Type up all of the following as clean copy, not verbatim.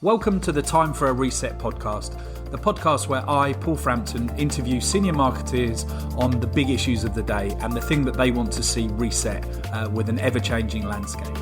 Welcome to the Time for a Reset podcast, the podcast where I, Paul Frampton, interview senior marketers on the big issues of the day and the thing that they want to see reset with an ever-changing landscape.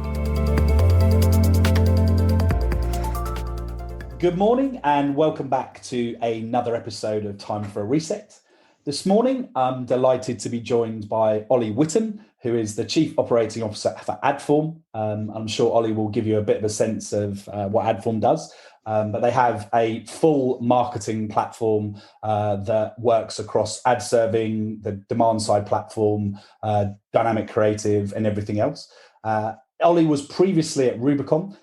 Good morning and welcome back to another episode of Time for a Reset. This morning, I'm delighted to be joined by Oli Whitten, who is the Chief Operating Officer for Adform. I'm sure Oli will give you a bit of a sense of what Adform does, but they have a full marketing platform that works across ad serving, the demand side platform, dynamic creative, and everything else. Oli was previously at Rubicon,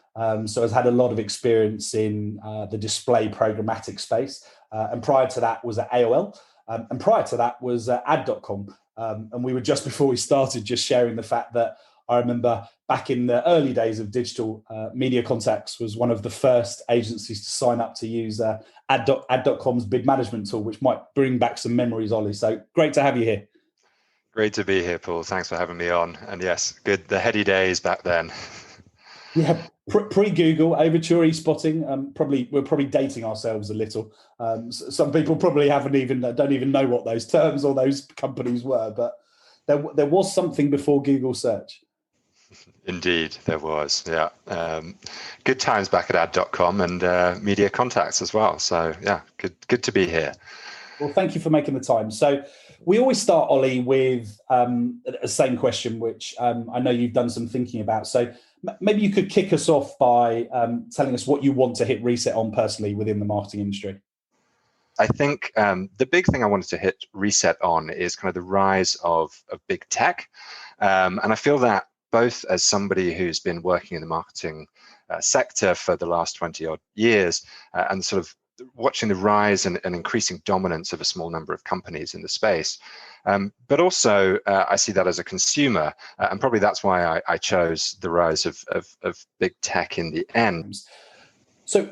so has had a lot of experience in the display programmatic space, and prior to that was at AOL. And prior to that was ad.com. And we were just before we started just sharing the fact that I remember back in the early days of digital, Media Contacts was one of the first agencies to sign up to use ad.com's bid management tool, which might bring back some memories, Oli. So great to have you here. Great to be here, Paul. Thanks for having me on. And yes, good. The heady days back then. Yeah, pre-Google, amateur e-spotting. We're probably dating ourselves a little. Some people probably don't even know what those terms or those companies were, but there was something before Google search. Indeed, there was. Yeah, good times back at ad.com and Media Contacts as well. So yeah, good to be here. Well, thank you for making the time. So we always start, Oli, with the same question, which I know you've done some thinking about. So maybe you could kick us off by telling us what you want to hit reset on personally within the marketing industry. I think the big thing I wanted to hit reset on is kind of the rise of big tech. And I feel that both as somebody who's been working in the marketing sector for the last 20 odd years and sort of watching the rise and increasing dominance of a small number of companies in the space. But also, I see that as a consumer, and probably that's why I chose the rise of big tech in the end. So,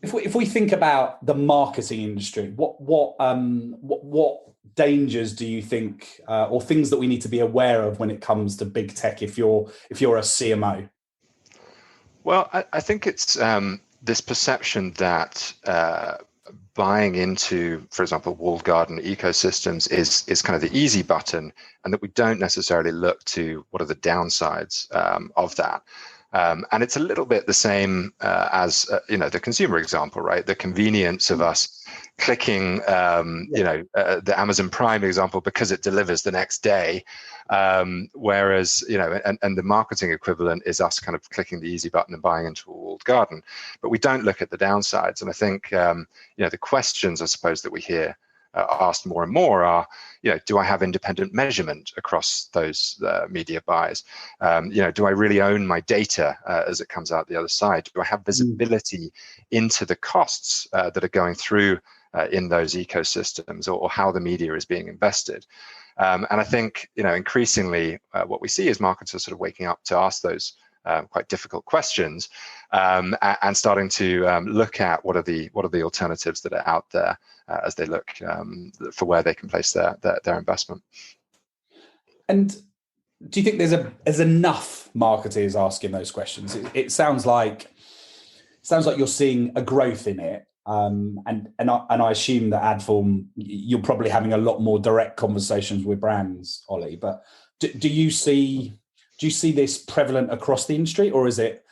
if we think about the marketing industry, what dangers do you think, or things that we need to be aware of when it comes to big tech? If you're a CMO, well, I think it's this perception that buying into, for example, walled garden ecosystems is kind of the easy button, and that we don't necessarily look to what are the downsides of that. And it's a little bit the same as the consumer example, right? The convenience of us clicking, the Amazon Prime example because it delivers the next day, whereas and the marketing equivalent is us kind of clicking the easy button and buying into a walled garden, but we don't look at the downsides. And I think the questions I suppose that we hear asked more and more are, do I have independent measurement across those media buys? Do I really own my data as it comes out the other side? Do I have visibility into the costs that are going through in those ecosystems, or how the media is being invested? And I think, increasingly what we see is marketers sort of waking up to ask those quite difficult questions and starting to look at what are the alternatives that are out there as they look for where they can place their investment. And do you think there's enough marketers asking those questions? It sounds like you're seeing a growth in it, and I assume that Adform, you're probably having a lot more direct conversations with brands, Oli. But do you see this prevalent across the industry, or is it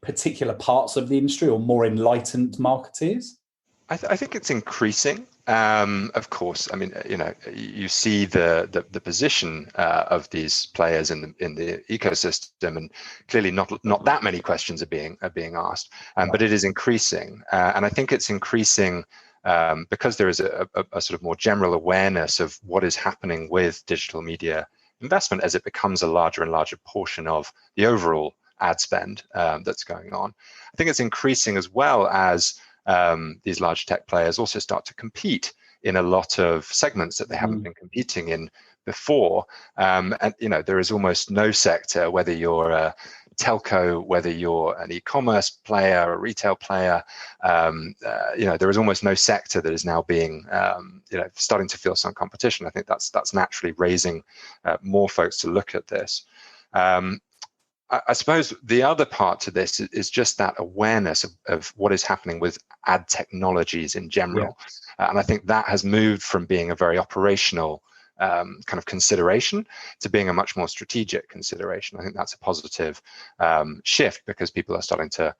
particular parts of the industry or more enlightened marketers? I think it's increasing. Of course, I mean, you see the position of these players in the ecosystem, and clearly not that many questions are being asked, but it is increasing, and I think it's increasing because there is a sort of more general awareness of what is happening with digital media investment as it becomes a larger and larger portion of the overall ad spend that's going on. I think it's increasing as well as these large tech players also start to compete in a lot of segments that they haven't been competing in before. And there is almost no sector, whether you're a telco, whether you're an e-commerce player, a retail player, there is almost no sector that is now being, starting to feel some competition. I think that's naturally raising more folks to look at this. I suppose the other part to this is just that awareness of what is happening with ad technologies in general. And I think that has moved from being a very operational kind of consideration to being a much more strategic consideration. I think that's a positive shift, because people are starting to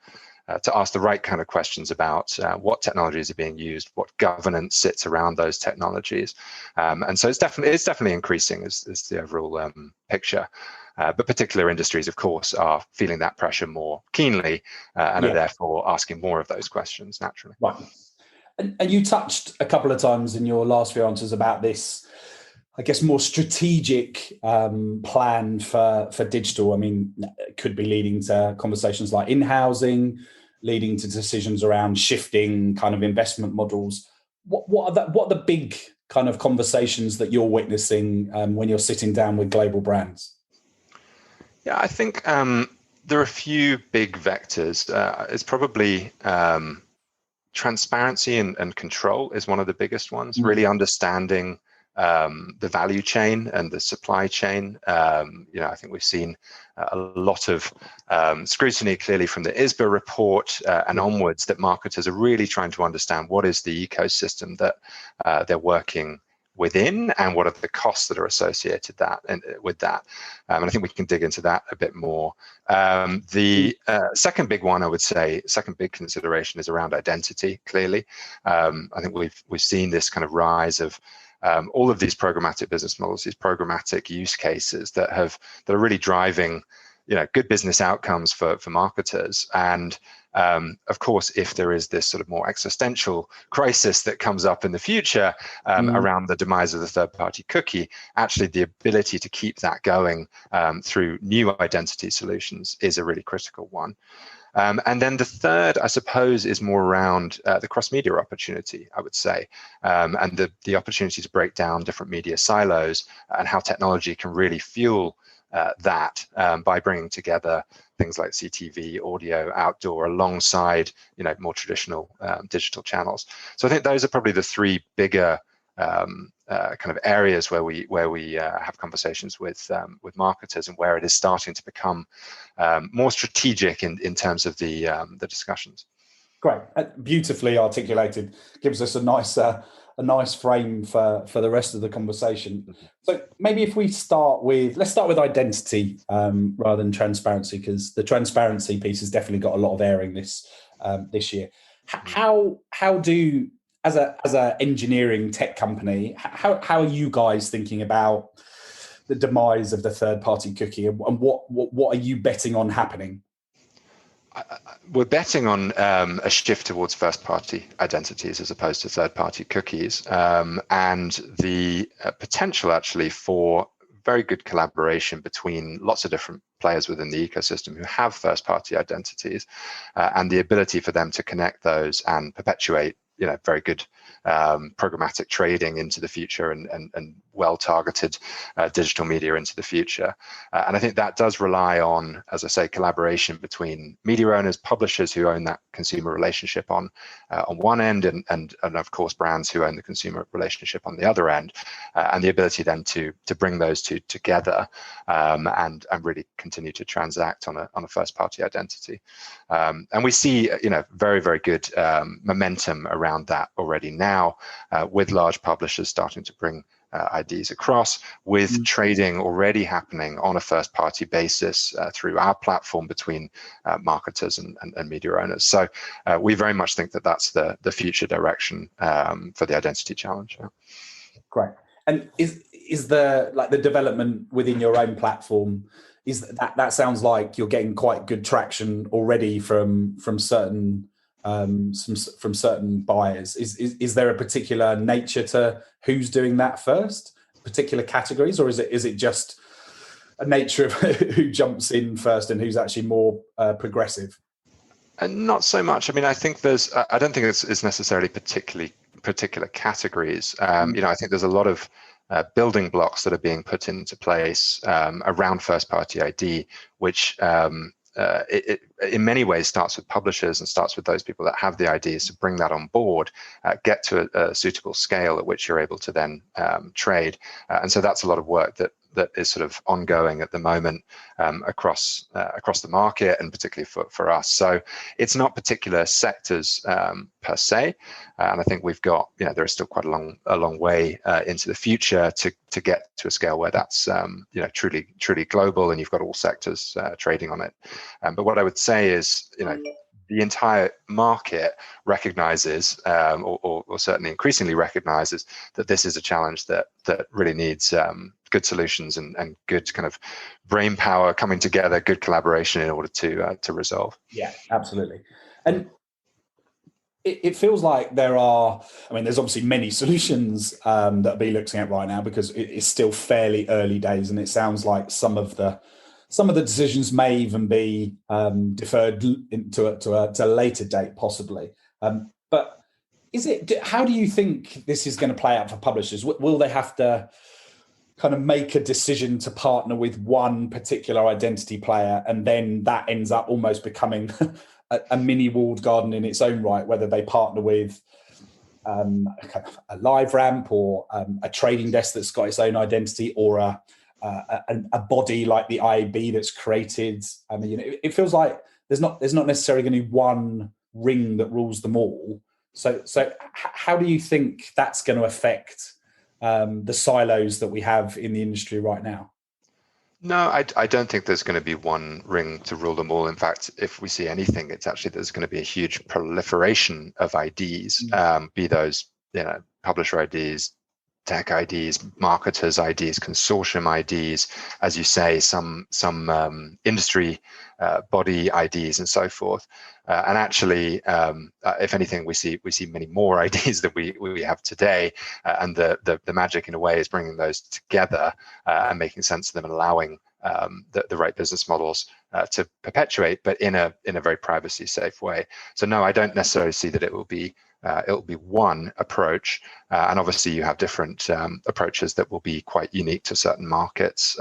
ask the right kind of questions about what technologies are being used, what governance sits around those technologies, and so it's definitely increasing is the overall picture. But particular industries, of course, are feeling that pressure more keenly and are therefore asking more of those questions naturally. Right. And you touched a couple of times in your last few answers about this, I guess, more strategic plan for digital. I mean, it could be leading to conversations like in-housing, leading to decisions around shifting kind of investment models. What are the big kind of conversations that you're witnessing when you're sitting down with global brands? Yeah, I think there are a few big vectors. It's probably transparency and control is one of the biggest ones. Really understanding the value chain and the supply chain. I think we've seen a lot of scrutiny clearly from the ISBA report and onwards, that marketers are really trying to understand what is the ecosystem that they're working within, and what are the costs that are associated with that. And I think we can dig into that a bit more. The second big one, I would say, second big consideration is around identity, clearly. I think we've seen this kind of rise of all of these programmatic business models, these programmatic use cases that are really driving, good business outcomes for marketers. And of course, if there is this sort of more existential crisis that comes up in the future around the demise of the third-party cookie, actually the ability to keep that going through new identity solutions is a really critical one. And then the third, I suppose, is more around the cross-media opportunity, I would say, and the opportunity to break down different media silos, and how technology can really fuel that by bringing together things like CTV, audio, outdoor, alongside more traditional digital channels. So I think those are probably the three bigger kind of areas where we have conversations with marketers, and where it is starting to become more strategic in terms of the discussions. Great, beautifully articulated. Gives us a nice frame for the rest of the conversation. So maybe if we let's start with identity rather than transparency, because the transparency piece has definitely got a lot of airing this year. How do, as a engineering tech company, how are you guys thinking about the demise of the third party cookie, and what are you betting on happening? We're betting on a shift towards first-party identities as opposed to third-party cookies, and the potential actually for very good collaboration between lots of different players within the ecosystem who have first-party identities, and the ability for them to connect those and perpetuate very good programmatic trading into the future, and well-targeted digital media into the future. And I think that does rely on, as I say, collaboration between media owners, publishers who own that consumer relationship on one end, and of course brands who own the consumer relationship on the other end, and the ability then to bring those two together and really continue to transact on a first-party identity. And we see very, very good momentum around that already now, with large publishers starting to bring IDs across, with trading already happening on a first-party basis through our platform between marketers and media owners. So we very much think that that's the future direction for the identity challenge. Yeah. Great. And is the development within your own platform, is that sounds like you're getting quite good traction already from certain from certain buyers. Is there a particular nature to who's doing that first, particular categories, or is it just a nature of who jumps in first and who's actually more progressive? And not so much. I mean, I think I don't think it's necessarily particular categories. I think there's a lot of building blocks that are being put into place around first-party ID, which it in many ways starts with publishers and starts with those people that have the ideas to bring that on board, get to a suitable scale at which you're able to then trade. And so that's a lot of work that that is sort of ongoing at the moment across the market, and particularly for us. So it's not particular sectors per se, and I think we've got, there is still quite a long way into the future to get to a scale where that's truly global, and you've got all sectors trading on it. But what I would say is, the entire market recognizes, or certainly increasingly recognizes, that this is a challenge that really needs good solutions and good kind of brain power coming together, good collaboration in order to resolve. Yeah, absolutely. And it feels like there's obviously many solutions that are being looked at right now, because it's still fairly early days, and it sounds like some of the decisions may even be deferred to a later date, possibly. But how do you think this is going to play out for publishers? Will they have to kind of make a decision to partner with one particular identity player, and then that ends up almost becoming a mini walled garden in its own right, whether they partner with a live ramp, or a trading desk that's got its own identity, or a body like the IAB that's created? I mean, it feels like there's not necessarily going to be one ring that rules them all. So how do you think that's going to affect the silos that we have in the industry right now? No, I don't think there's going to be one ring to rule them all. In fact, if we see anything, it's actually there's going to be a huge proliferation of IDs, be those publisher IDs, tech IDs, marketers IDs, consortium IDs, as you say, some industry body IDs, and so forth. And actually, if anything, we see many more IDs that we have today. And the magic, in a way, is bringing those together and making sense of them, and allowing the right business models to perpetuate, but in a very privacy safe way. So no, I don't necessarily see that it will be one approach, and obviously you have different approaches that will be quite unique to certain markets,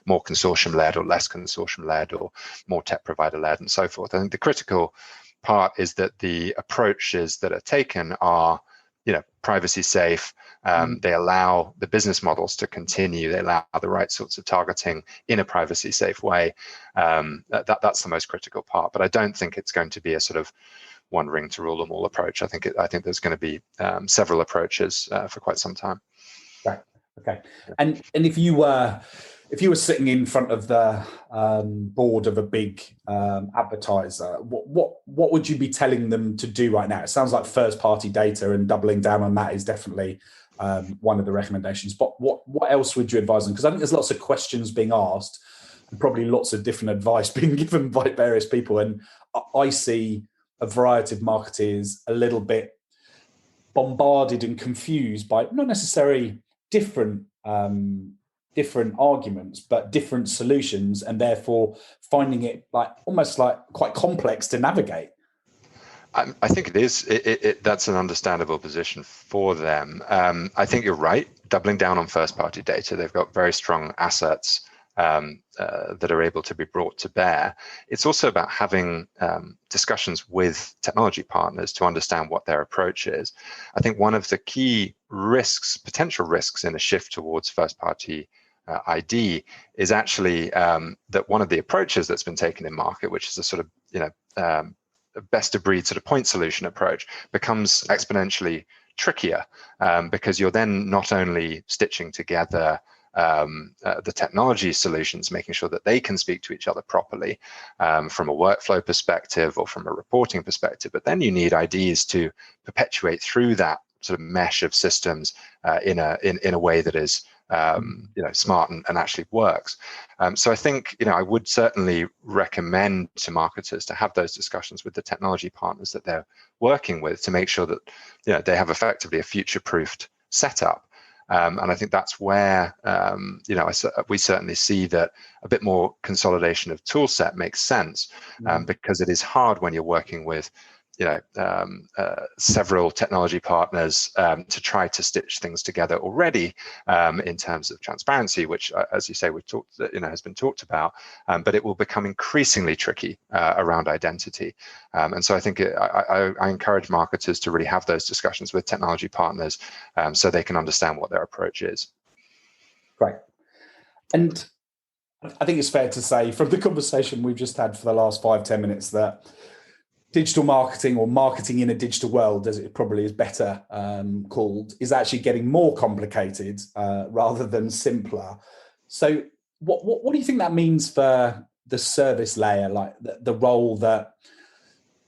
more consortium-led or less consortium-led, or more tech provider-led, and so forth. I think the critical part is that the approaches that are taken are, privacy safe. They allow the business models to continue. They allow the right sorts of targeting in a privacy safe way. That's the most critical part. But I don't think it's going to be a sort of one ring to rule them all approach. I think there's going to be several approaches for quite some time. Right. Okay. And if you were sitting in front of the board of a big advertiser, what would you be telling them to do right now? It sounds like first party data and doubling down on that is definitely one of the recommendations. But what else would you advise them? Because I think there's lots of questions being asked, and probably lots of different advice being given by various people. And I see a variety of marketers a little bit bombarded and confused by not necessarily different arguments, but different solutions, and therefore finding it almost quite complex to navigate. I think it is. That's an understandable position for them. I think you're right. Doubling down on first-party data, they've got very strong assets that are able to be brought to bear. It's also about having discussions with technology partners to understand what their approach is. I think one of the key potential risks in a shift towards first-party ID is actually that one of the approaches that's been taken in market, which is a sort of best of breed sort of point solution approach, becomes exponentially trickier because you're then not only stitching together the technology solutions, making sure that they can speak to each other properly from a workflow perspective or from a reporting perspective, but then you need IDs to perpetuate through that sort of mesh of systems in a way that is smart and actually works. So I think I would certainly recommend to marketers to have those discussions with the technology partners that they're working with to make sure that they have effectively a future-proofed setup. And I think that's where we certainly see that a bit more consolidation of tool set makes sense because it is hard when you're working with several technology partners to try to stitch things together already in terms of transparency, which, as you say, we've talked, has been talked about, but it will become increasingly tricky around identity. And so I think I encourage marketers to really have those discussions with technology partners so they can understand what their approach is. Great. And I think it's fair to say from the conversation we've just had for the last 5-10 minutes that digital marketing, or marketing in a digital world, as it probably is better called, is actually getting more complicated rather than simpler. So what do you think that means for the service layer, like the role that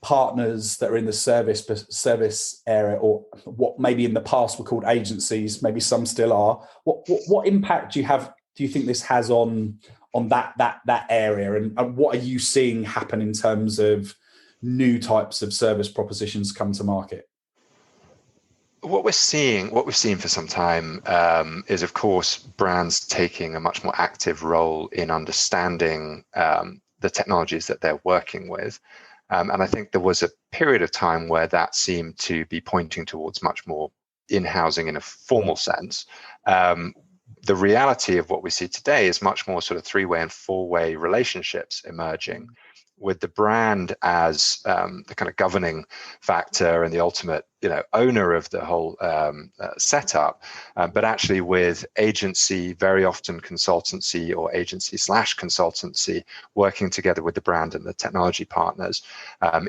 partners that are in the service area, or what maybe in the past were called agencies, maybe some still are? What impact do you think this has on that area, and what are you seeing happen in terms of new types of service propositions come to market? What we've seen for some time, is, of course, brands taking a much more active role in understanding the technologies that they're working with. And I think there was a period of time where that seemed to be pointing towards much more in-housing in a formal sense. The reality of what we see today is much more sort of three-way and four-way relationships emerging, with the brand as the kind of governing factor and the ultimate, owner of the whole setup, but actually with agency, very often consultancy or agency/consultancy, working together with the brand and the technology partners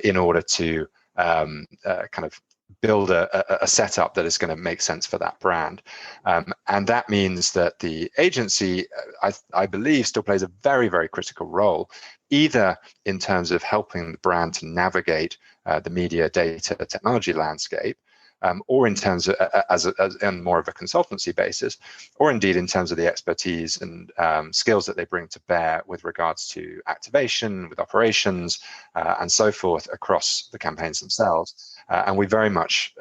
in order to kind of build a setup that is going to make sense for that brand. And that means that the agency, I believe, still plays a very, very critical role, either in terms of helping the brand to navigate the media, data, technology landscape, or in terms of as more of a consultancy basis, or indeed in terms of the expertise and skills that they bring to bear with regards to activation, with operations, and so forth across the campaigns themselves. And we very much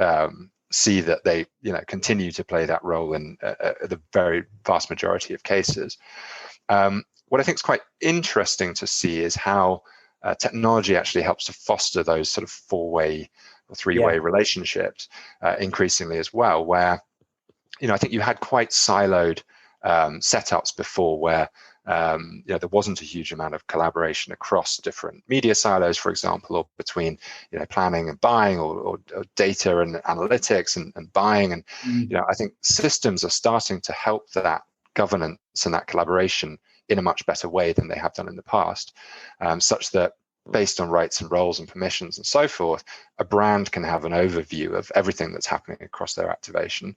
see that they, continue to play that role in the very vast majority of cases. What I think is quite interesting to see is how technology actually helps to foster those sort of four-way or three-way relationships increasingly as well, where, I think you had quite siloed setups before, where there wasn't a huge amount of collaboration across different media silos, for example, or between planning and buying, or data and analytics and buying. And I think systems are starting to help that governance and that collaboration in a much better way than they have done in the past, such that based on rights and roles and permissions and so forth, a brand can have an overview of everything that's happening across their activation.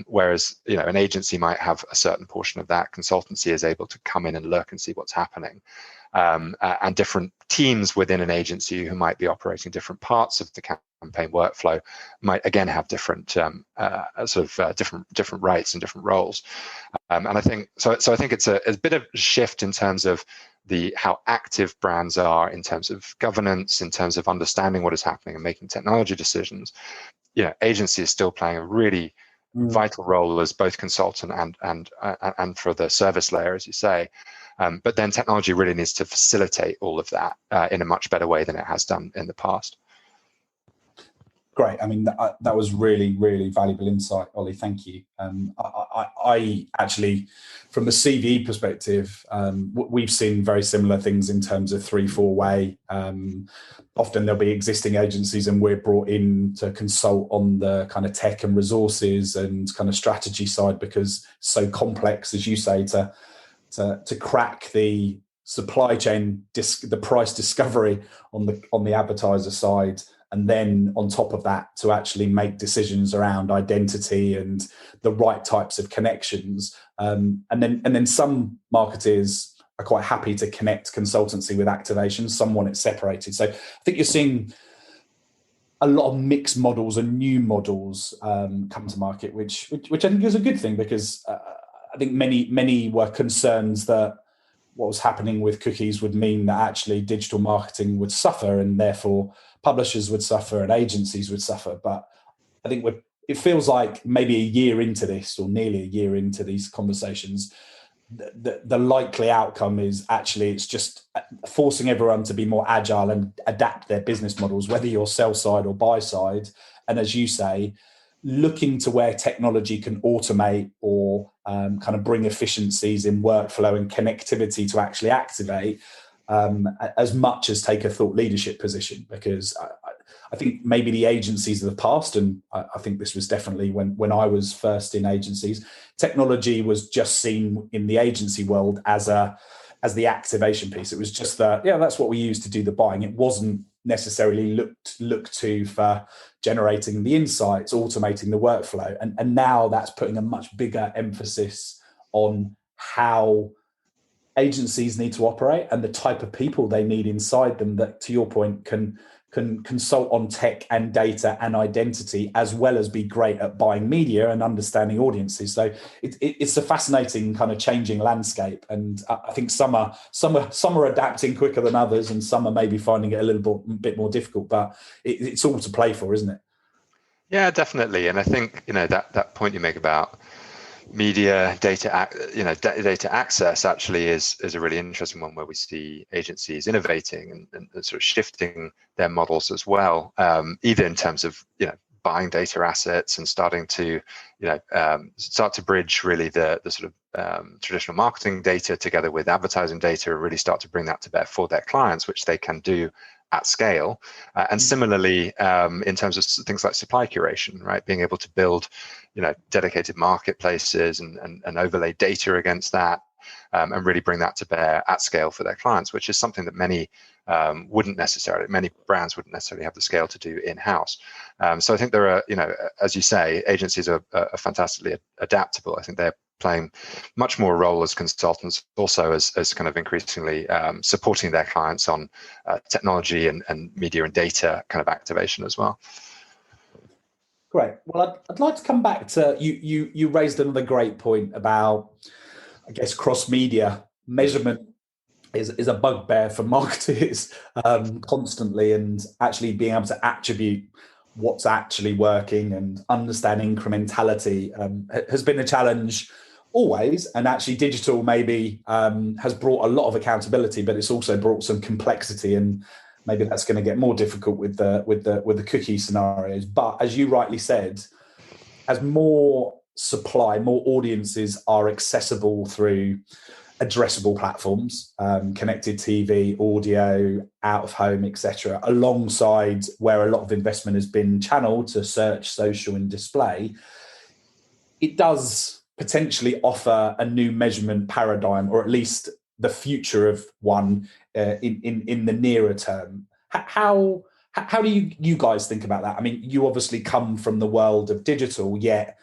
Whereas, an agency might have a certain portion of that. Consultancy is able to come in and look and see what's happening. And different teams within an agency who might be operating different parts of the campaign workflow might again have different different rights and different roles. And I think so. I think it's a bit of a shift in terms of how active brands are in terms of governance, in terms of understanding what is happening and making technology decisions. Agency is still playing a really vital role as both consultant and for the service layer, as you say. But then technology really needs to facilitate all of that in a much better way than it has done in the past. Great. I mean, that was really, really valuable insight, Oli. Thank you. I actually, from the CVE perspective, we've seen very similar things in terms of 3-4 way. Often there'll be existing agencies and we're brought in to consult on the kind of tech and resources and kind of strategy side, because it's so complex, as you say, to crack the supply chain, the price discovery on the advertiser side. And then on top of that, to actually make decisions around identity and the right types of connections. And then some marketers are quite happy to connect consultancy with activation. Some want it separated. So I think you're seeing a lot of mixed models and new models come to market, which I think is a good thing, because I think many were concerned that what was happening with cookies would mean that actually digital marketing would suffer, and therefore publishers would suffer and agencies would suffer. But I think it feels like maybe a year into this, or nearly a year into these conversations, the likely outcome is actually it's just forcing everyone to be more agile and adapt their business models, whether you're sell side or buy side. And as you say, looking to where technology can automate or kind of bring efficiencies in workflow and connectivity to actually activate, as much as take a thought leadership position. Because I think maybe the agencies of the past, and I think this was definitely when I was first in agencies, technology was just seen in the agency world as the activation piece. It was just that, yeah, that's what we use to do the buying. It wasn't necessarily looked to for generating the insights, automating the workflow. And now that's putting a much bigger emphasis on how agencies need to operate and the type of people they need inside them that, to your point, can consult on tech and data and identity, as well as be great at buying media and understanding audiences. So it's a fascinating kind of changing landscape, and I think some are adapting quicker than others, and some are maybe finding it a little bit more difficult. But it's all to play for, isn't it? Yeah, definitely. And I think that point you make about media data, data access actually is a really interesting one, where we see agencies innovating and sort of shifting their models as well, either in terms of buying data assets and starting to start to bridge really the sort of traditional marketing data together with advertising data, and really start to bring that to bear for their clients, which they can do at scale. And similarly, in terms of things like supply curation, right, being able to build dedicated marketplaces and overlay data against that, and really bring that to bear at scale for their clients, which is something that many brands wouldn't necessarily have the scale to do in-house. So I think there are, as you say, agencies are fantastically adaptable. I think they're playing much more role as consultants, also as kind of increasingly supporting their clients on technology and media and data kind of activation as well. Great. Well, I'd like to come back to you raised another great point about, I guess, cross-media measurement is a bugbear for marketers constantly, and actually being able to attribute what's actually working and understand incrementality has been a challenge always. And actually digital maybe has brought a lot of accountability, but it's also brought some complexity, and maybe that's going to get more difficult with the cookie scenarios. But as you rightly said, as more supply, more audiences are accessible through addressable platforms, connected TV, audio, out of home, etc., alongside where a lot of investment has been channeled to search, social, and display, it does potentially offer a new measurement paradigm, or at least the future of one in the nearer term. How do you guys think about that? I mean, you obviously come from the world of digital, yet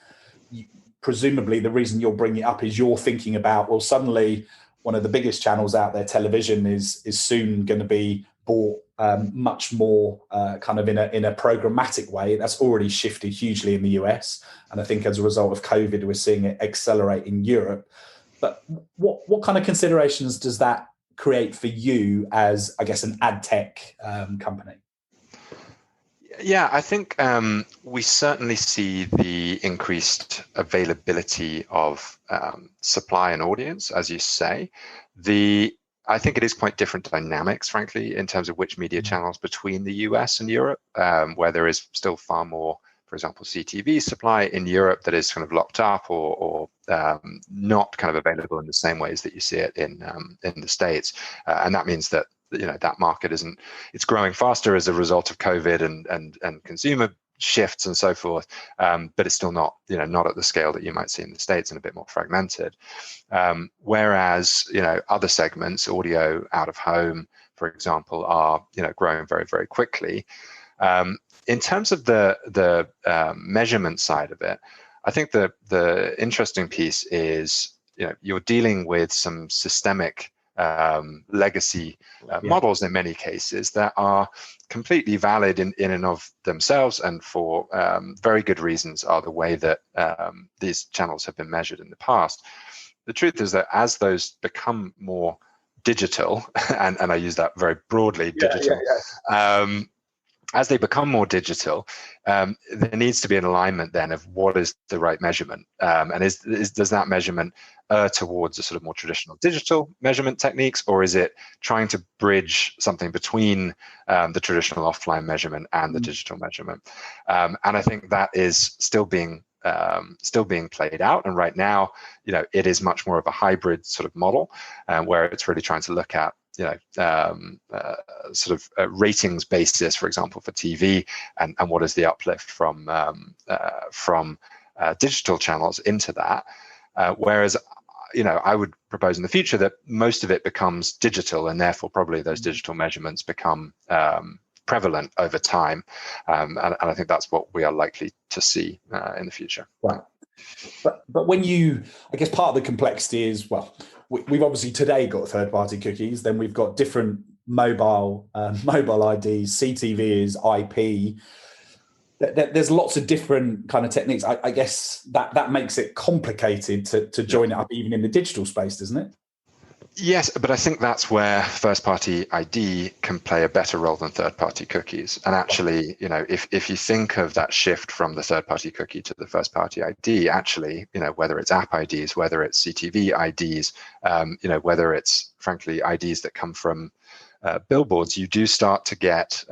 presumably the reason you're bringing it up is you're thinking about, well, suddenly one of the biggest channels out there, television, is soon going to be bought much more kind of in a programmatic way. That's already shifted hugely in the US, and I think as a result of COVID, we're seeing it accelerate in Europe. But what kind of considerations does that create for you as, I guess, an ad tech company? Yeah, I think we certainly see the increased availability of supply and audience, as you say. I think it is quite different dynamics, frankly, in terms of which media channels between the US and Europe, where there is still far more, for example, CTV supply in Europe that is kind of locked up or not kind of available in the same ways that you see it in the States. And that means that that market it's growing faster as a result of COVID and consumer shifts and so forth, but it's still not not at the scale that you might see in the States, and a bit more fragmented. Whereas other segments, audio, out of home, for example, are growing very, very quickly. In terms of the measurement side of it, I think the interesting piece is you're dealing with some systemic legacy models in many cases that are completely valid in and of themselves, and for very good reasons are the way that these channels have been measured in the past. The truth is that as those become more digital, and I use that very broadly, digital, as they become more digital, there needs to be an alignment then of what is the right measurement, and does that measurement towards a sort of more traditional digital measurement techniques, or is it trying to bridge something between the traditional offline measurement and the digital measurement? And I think that is still being played out, and right now, it is much more of a hybrid sort of model, where it's really trying to look at sort of ratings basis, for example, for TV, and what is the uplift from digital channels into that. Whereas, I would propose in the future that most of it becomes digital, and therefore probably those digital measurements become prevalent over time. And I think that's what we are likely to see in the future. Right. But when I guess part of the complexity is, well, we've obviously today got third-party cookies, then we've got different mobile IDs, CTVs, IP. There's lots of different kind of techniques. I guess that makes it complicated to join it up even in the digital space, doesn't it? Yes, but I think that's where first-party ID can play a better role than third-party cookies. And actually, if you think of that shift from the third-party cookie to the first-party ID, actually, whether it's app IDs, whether it's CTV IDs, whether it's frankly IDs that come from billboards, you do start to get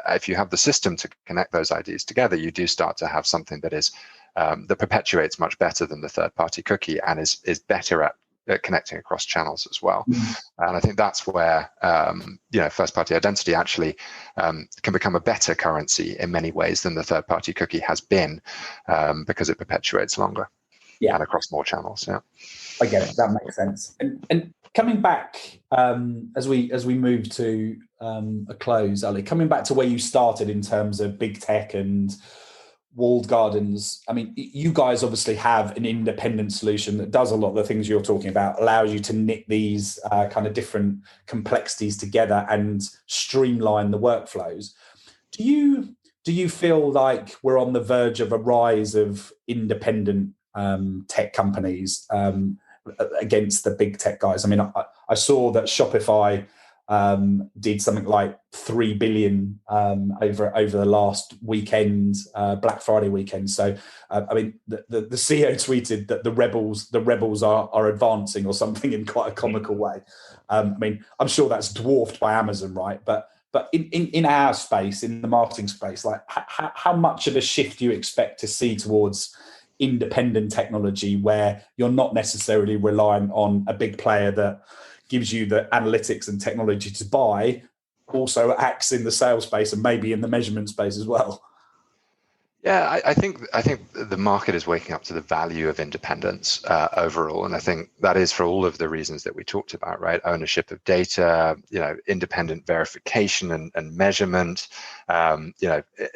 if you have the system to connect those IDs together, you do start to have something that is that perpetuates much better than the third-party cookie and is better at connecting across channels as well. And I think that's where first-party identity actually can become a better currency in many ways than the third-party cookie has been, because it perpetuates longer and across more channels. Yeah, I get it. That makes sense. And coming back as we move to a close, Ali, coming back to where you started in terms of big tech and walled gardens. I mean, you guys obviously have an independent solution that does a lot of the things you're talking about, allows you to knit these kind of different complexities together and streamline the workflows. Do you feel like we're on the verge of a rise of independent tech companies against the big tech guys? I mean, I saw that Shopify did something like 3 billion over the last weekend, Black Friday weekend. So I mean, the CEO tweeted that the rebels are advancing or something in quite a comical way. I mean, I'm sure that's dwarfed by Amazon, right? But in our space, in the marketing space, like how much of a shift do you expect to see towards independent technology where you're not necessarily relying on a big player that gives you the analytics and technology to buy, also acts in the sales space and maybe in the measurement space as well? Yeah, I think the market is waking up to the value of independence overall, and I think that is for all of the reasons that we talked about, right? Ownership of data, independent verification and measurement,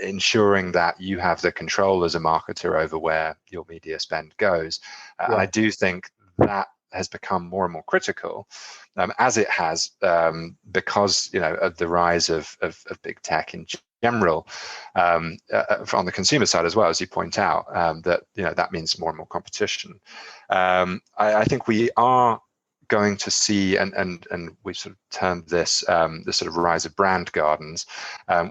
ensuring that you have the control as a marketer over where your media spend goes. And I do think that has become more and more critical, as it has because of the rise of big tech in general, on the consumer side as well, as you point out, that means more and more competition. I think we are going to see, and we've sort of termed this the sort of rise of brand gardens,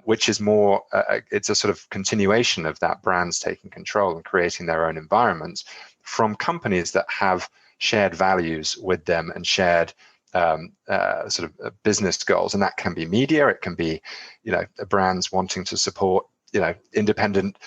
which is more, it's a sort of continuation of that, brands taking control and creating their own environments from companies that have shared values with them and shared sort of business goals. And that can be media, it can be brands wanting to support independent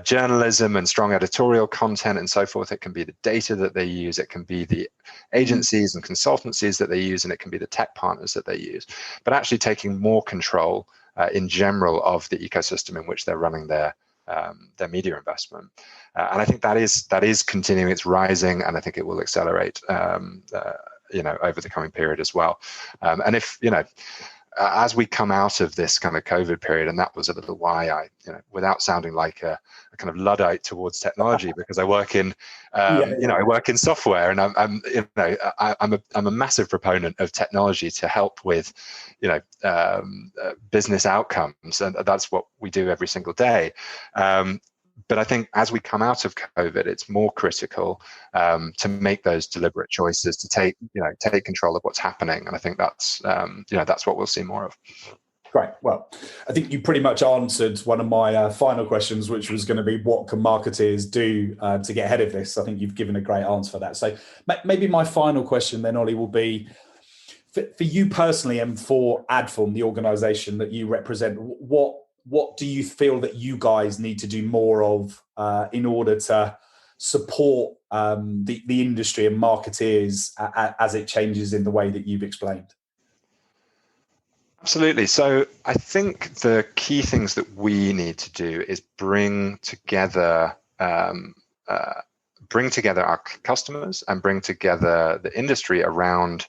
journalism and strong editorial content and so forth. It can be the data that they use, it can be the agencies and consultancies that they use, and it can be the tech partners that they use. But actually taking more control in general of the ecosystem in which they're running their media investment. And I think that is continuing, it's rising, and I think it will accelerate over the coming period as well. And if as we come out of this kind of COVID period, and that was a little why I, without sounding like a kind of Luddite towards technology, because I work in, I work in software, and I'm a massive proponent of technology to help with, business outcomes, and that's what we do every single day. But I think as we come out of COVID, it's more critical to make those deliberate choices, to take control of what's happening, and I think that's what we'll see more of. Great. Well, I think you pretty much answered one of my final questions, which was going to be, what can marketers do to get ahead of this? I think you've given a great answer for that. So maybe my final question then, Oli, will be, for you personally and for Adform, the organisation that you represent, what do you feel that you guys need to do more of in order to support the industry and marketeers as it changes in the way that you've explained? Absolutely. So I think the key things that we need to do is bring together our customers and bring together the industry around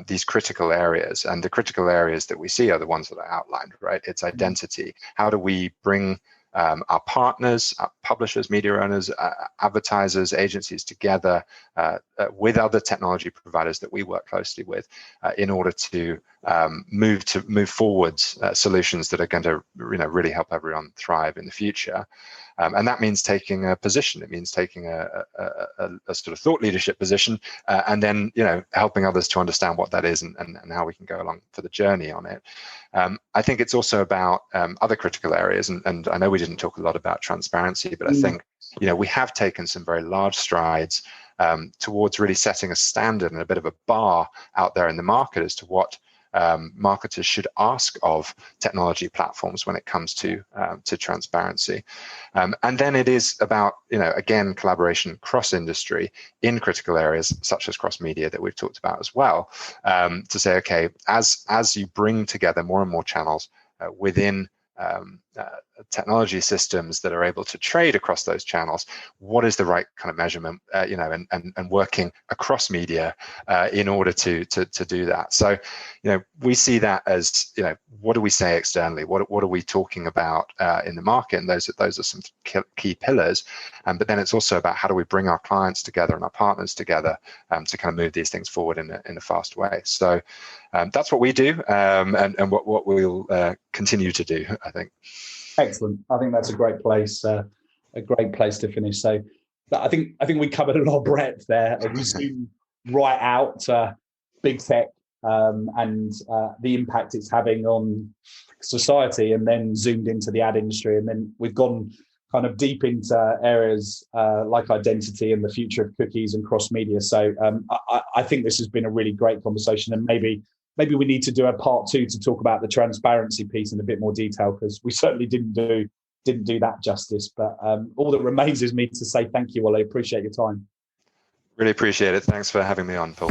these critical areas. And the critical areas that we see are the ones that I outlined, right? It's identity. How do we bring our partners, our publishers, media owners, advertisers, agencies together with other technology providers that we work closely with in order to move forwards solutions that are going to really help everyone thrive in the future. And that means taking a position. It means taking a sort of thought leadership position, and then helping others to understand what that is and how we can go along for the journey on it. I think it's also about other critical areas, and I know we didn't talk a lot about transparency, but I think we have taken some very large strides towards really setting a standard and a bit of a bar out there in the market as to what marketers should ask of technology platforms when it comes to transparency. And then it is about, again, collaboration cross industry in critical areas such as cross media that we've talked about as well, to say, okay, as you bring together more and more channels within technology systems that are able to trade across those channels, what is the right kind of measurement, and working across media in order to do that. So, we see that as, what do we say externally? What are we talking about in the market? And those are some key pillars. But then it's also about how do we bring our clients together and our partners together to kind of move these things forward in a fast way. So that's what we do, and what we'll continue to do, I think. Excellent. I think that's a great place to finish. So I think we covered a lot of breadth there. We zoomed right out to big tech and the impact it's having on society, and then zoomed into the ad industry, and then we've gone kind of deep into areas like identity and the future of cookies and cross media. So I think this has been a really great conversation, and maybe we need to do a part 2 to talk about the transparency piece in a bit more detail, because we certainly didn't do that justice. But all that remains is me to say thank you, Oli. I appreciate your time. Really appreciate it. Thanks for having me on, Paul.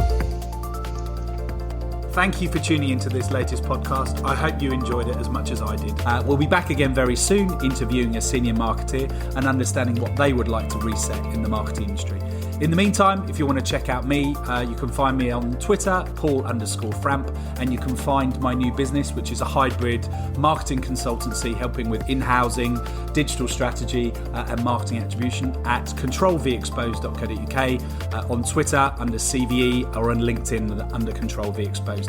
Thank you for tuning into this latest podcast. I hope you enjoyed it as much as I did. We'll be back again very soon, interviewing a senior marketer and understanding what they would like to reset in the marketing industry. In the meantime, if you want to check out me, you can find me on Twitter, Paul_Framp, and you can find my new business, which is a hybrid marketing consultancy helping with in-housing, digital strategy and marketing attribution at controlvexposed.co.uk, on Twitter under CVE, or on LinkedIn under controlvexposed.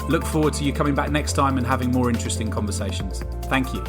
Look forward to you coming back next time and having more interesting conversations. Thank you.